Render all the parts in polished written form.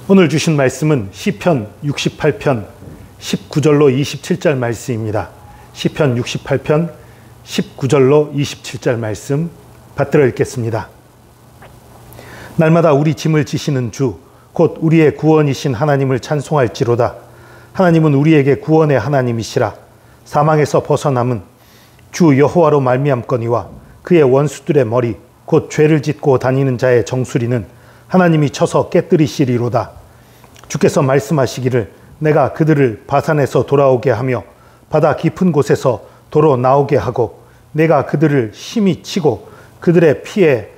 오늘 주신 말씀은 시편 68편 19절로 27절 말씀입니다. 시편 68편 19절로 27절 말씀 받들어 읽겠습니다. 날마다 우리 짐을 지시는 주, 곧 우리의 구원이신 하나님을 찬송할지로다. 하나님은 우리에게 구원의 하나님이시라. 사망에서 벗어남은 주 여호와로 말미암거니와 그의 원수들의 머리, 곧 죄를 짓고 다니는 자의 정수리는 하나님이 쳐서 깨뜨리시리로다. 주께서 말씀하시기를 내가 그들을 바산에서 돌아오게 하며 바다 깊은 곳에서 도로 나오게 하고 내가 그들을 심히 치고 그들의 피에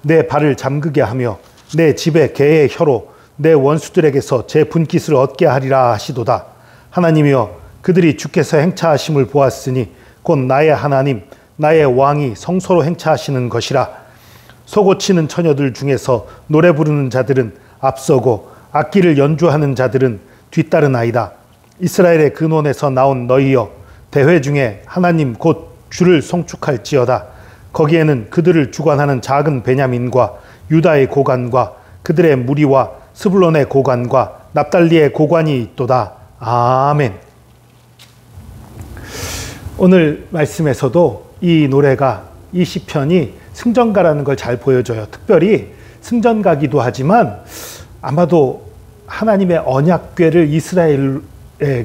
내 발을 잠그게 하며 내 집에 개의 혀로 내 원수들에게서 제 분깃을 얻게 하리라 하시도다. 하나님이여, 그들이 주께서 행차하심을 보았으니 곧 나의 하나님 나의 왕이 성소로 행차하시는 것이라. 소고치는 처녀들 중에서 노래 부르는 자들은 앞서고 악기를 연주하는 자들은 뒤따르나이다. 이스라엘의 근원에서 나온 너희여, 대회 중에 하나님 곧 주를 송축할지어다. 거기에는 그들을 주관하는 작은 베냐민과 유다의 고관과 그들의 무리와 스불론의 고관과 납달리의 고관이 있도다. 아멘. 오늘 말씀에서도 이 노래가, 이 시편이 승전가라는 걸 잘 보여줘요. 특별히 승전가기도 하지만 아마도 하나님의 언약궤를 이스라엘의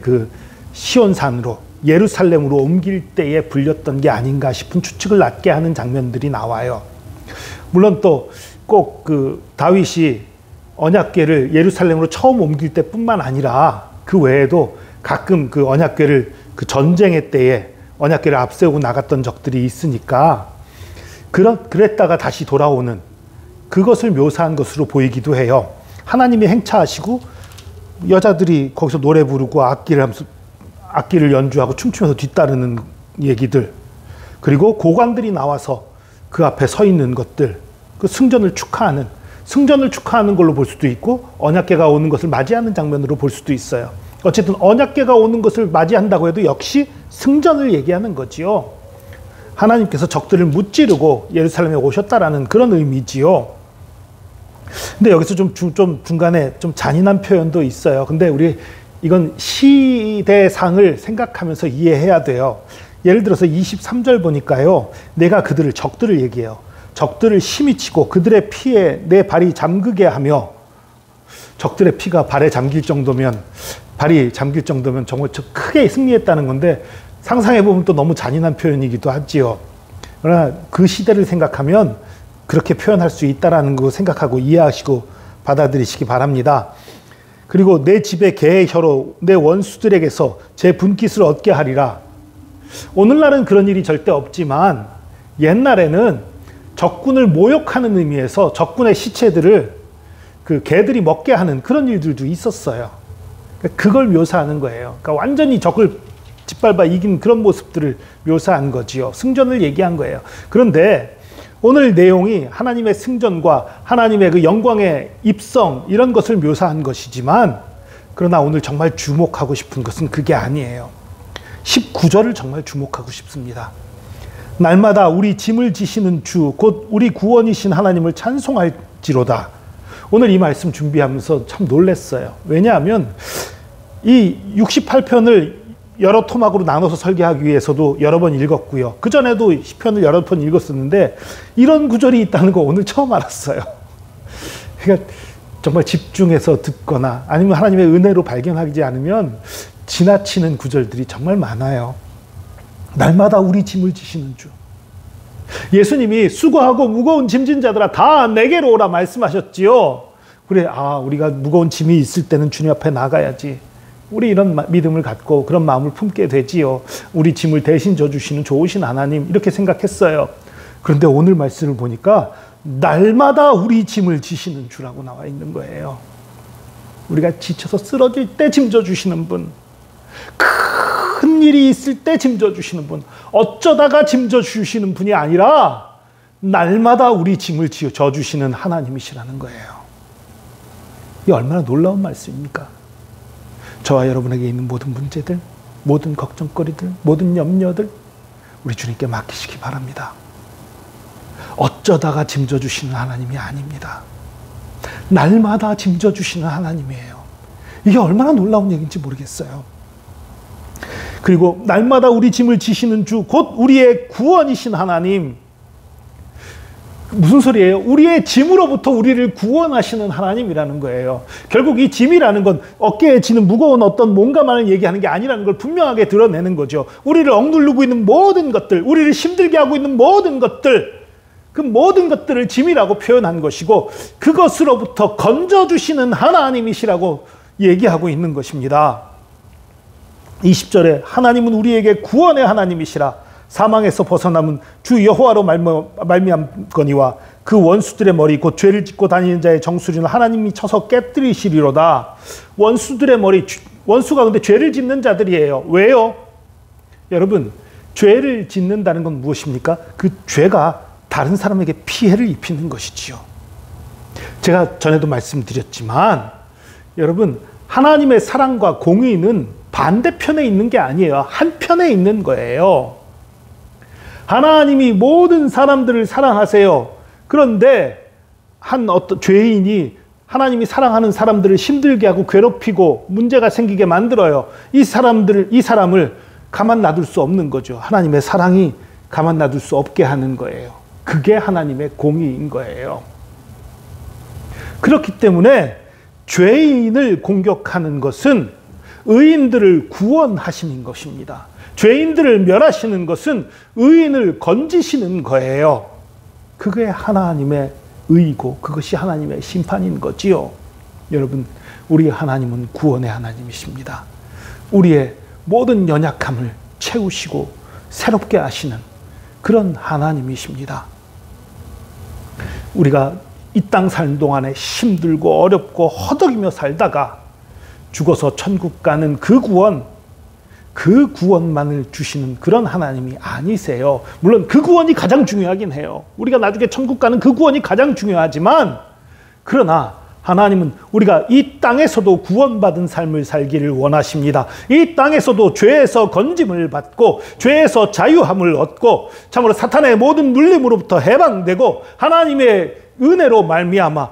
그 시온산으로 예루살렘으로 옮길 때에 불렸던 게 아닌가 싶은 추측을 낳게 하는 장면들이 나와요. 물론 또 꼭 그 다윗이 언약궤를 예루살렘으로 처음 옮길 때뿐만 아니라 그 외에도 가끔 그 언약궤를 그 전쟁의 때에 언약궤를 앞세우고 나갔던 적들이 있으니까 그랬다가 다시 돌아오는 그것을 묘사한 것으로 보이기도 해요. 하나님이 행차하시고 여자들이 거기서 노래 부르고 악기를 연주하고 춤추면서 뒤따르는 얘기들, 그리고 고관들이 나와서 그 앞에 서 있는 것들, 그 승전을 축하하는 걸로 볼 수도 있고 언약궤가 오는 것을 맞이하는 장면으로 볼 수도 있어요. 어쨌든 언약궤가 오는 것을 맞이한다고 해도 역시 승전을 얘기하는 거지요. 하나님께서 적들을 무찌르고 예루살렘에 오셨다라는 그런 의미지요. 근데 여기서 좀 중간에 좀 잔인한 표현도 있어요. 근데 우리 이건 시대상을 생각하면서 이해해야 돼요. 예를 들어서 23절 보니까요, 내가 그들을, 적들을 얘기해요. 적들을 심히 치고 그들의 피에 내 발이 잠그게 하며, 적들의 피가 발이 잠길 정도면 정말 크게 승리했다는 건데, 상상해보면 또 너무 잔인한 표현이기도 하지요. 그러나 그 시대를 생각하면 그렇게 표현할 수 있다는 거 생각하고 이해하시고 받아들이시기 바랍니다. 그리고 내 집에 개의 혀로 내 원수들에게서 제 분깃을 얻게 하리라. 오늘날은 그런 일이 절대 없지만 옛날에는 적군을 모욕하는 의미에서 적군의 시체들을 그 개들이 먹게 하는 그런 일들도 있었어요. 그걸 묘사하는 거예요. 그러니까 완전히 적을 짓밟아 이긴 그런 모습들을 묘사한 거지요. 승전을 얘기한 거예요. 그런데 오늘 내용이 하나님의 승전과 하나님의 그 영광의 입성, 이런 것을 묘사한 것이지만, 그러나 오늘 정말 주목하고 싶은 것은 그게 아니에요. 19절을 정말 주목하고 싶습니다. 날마다 우리 짐을 지시는 주, 곧 우리 구원이신 하나님을 찬송할지로다. 오늘 이 말씀 준비하면서 참 놀랐어요. 왜냐하면 이 68편을 여러 토막으로 나눠서 설계하기 위해서도 여러 번 읽었고요. 그전에도 시편을 여러 번 읽었었는데 이런 구절이 있다는 거 오늘 처음 알았어요. 그러니까 정말 집중해서 듣거나 아니면 하나님의 은혜로 발견하지 않으면 지나치는 구절들이 정말 많아요. 날마다 우리 짐을 지시는 주. 예수님이 수고하고 무거운 짐진 자들아 다 내게로 오라 말씀하셨지요. 그래, 우리가 무거운 짐이 있을 때는 주님 앞에 나가야지. 우리 이런 믿음을 갖고 그런 마음을 품게 되지요. 우리 짐을 대신 져주시는 좋으신 하나님, 이렇게 생각했어요. 그런데 오늘 말씀을 보니까 날마다 우리 짐을 지시는 주라고 나와 있는 거예요. 우리가 지쳐서 쓰러질 때 짐 져주시는 분, 큰 일이 있을 때 짐 져주시는 분, 어쩌다가 짐 져주시는 분이 아니라 날마다 우리 짐을 져주시는 하나님이시라는 거예요. 이게 얼마나 놀라운 말씀입니까? 저와 여러분에게 있는 모든 문제들, 모든 걱정거리들, 모든 염려들 우리 주님께 맡기시기 바랍니다. 어쩌다가 짐 져주시는 하나님이 아닙니다. 날마다 짐 져주시는 하나님이에요. 이게 얼마나 놀라운 얘기인지 모르겠어요. 그리고 날마다 우리 짐을 지시는 주, 곧 우리의 구원이신 하나님. 무슨 소리예요? 우리의 짐으로부터 우리를 구원하시는 하나님이라는 거예요. 결국 이 짐이라는 건 어깨에 지는 무거운 어떤 뭔가만을 얘기하는 게 아니라는 걸 분명하게 드러내는 거죠. 우리를 억누르고 있는 모든 것들, 우리를 힘들게 하고 있는 모든 것들, 그 모든 것들을 짐이라고 표현한 것이고, 그것으로부터 건져주시는 하나님이시라고 얘기하고 있는 것입니다. 20절에 하나님은 우리에게 구원의 하나님이시라. 사망에서 벗어남은 주 여호와로 말미암거니와 그 원수들의 머리 곧 죄를 짓고 다니는 자의 정수리는 하나님이 쳐서 깨뜨리시리로다. 원수들의 머리, 원수가 근데 죄를 짓는 자들이에요. 왜요? 여러분, 죄를 짓는다는 건 무엇입니까? 그 죄가 다른 사람에게 피해를 입히는 것이지요. 제가 전에도 말씀드렸지만 여러분, 하나님의 사랑과 공의는 반대편에 있는 게 아니에요. 한편에 있는 거예요. 하나님이 모든 사람들을 사랑하세요. 그런데 한 어떤 죄인이 하나님이 사랑하는 사람들을 힘들게 하고 괴롭히고 문제가 생기게 만들어요. 이 사람을 가만 놔둘 수 없는 거죠. 하나님의 사랑이 가만 놔둘 수 없게 하는 거예요. 그게 하나님의 공의인 거예요. 그렇기 때문에 죄인을 공격하는 것은 의인들을 구원하시는 것입니다. 죄인들을 멸하시는 것은 의인을 건지시는 거예요. 그게 하나님의 의이고 그것이 하나님의 심판인 거지요. 여러분, 우리 하나님은 구원의 하나님이십니다. 우리의 모든 연약함을 채우시고 새롭게 하시는 그런 하나님이십니다. 우리가 이 땅 사는 동안에 힘들고 어렵고 허덕이며 살다가 죽어서 천국 가는 그 구원만을 주시는 그런 하나님이 아니세요. 물론 그 구원이 가장 중요하긴 해요. 우리가 나중에 천국 가는 그 구원이 가장 중요하지만, 그러나 하나님은 우리가 이 땅에서도 구원받은 삶을 살기를 원하십니다. 이 땅에서도 죄에서 건짐을 받고 죄에서 자유함을 얻고 참으로 사탄의 모든 눌림으로부터 해방되고 하나님의 은혜로 말미암아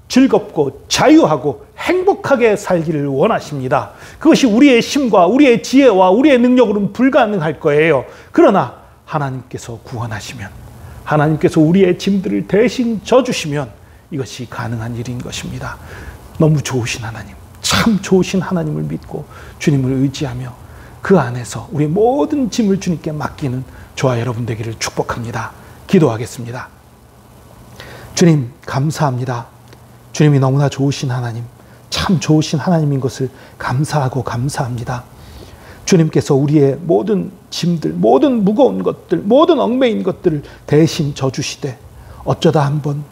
즐겁고 자유하고 행복하게 살기를 원하십니다. 그것이 우리의 힘과 우리의 지혜와 우리의 능력으로는 불가능할 거예요. 그러나 하나님께서 구원하시면, 하나님께서 우리의 짐들을 대신 져주시면 이것이 가능한 일인 것입니다. 너무 좋으신 하나님, 참 좋으신 하나님을 믿고 주님을 의지하며 그 안에서 우리의 모든 짐을 주님께 맡기는 저와 여러분 되기를 축복합니다. 기도하겠습니다. 주님, 감사합니다. 주님이 너무나 좋으신 하나님, 참 좋으신 하나님인 것을 감사하고 감사합니다. 주님께서 우리의 모든 짐들, 모든 무거운 것들, 모든 얽매인 것들을 대신 져주시되 어쩌다 한 번,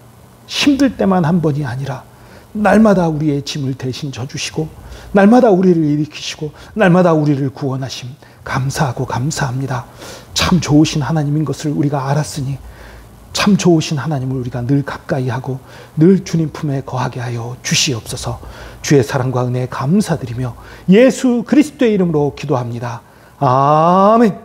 힘들 때만 한 번이 아니라 날마다 우리의 짐을 대신 져주시고 날마다 우리를 일으키시고 날마다 우리를 구원하심 감사하고 감사합니다. 참 좋으신 하나님인 것을 우리가 알았으니 참 좋으신 하나님을 우리가 늘 가까이 하고 늘 주님 품에 거하게 하여 주시옵소서. 주의 사랑과 은혜에 감사드리며 예수 그리스도의 이름으로 기도합니다. 아멘.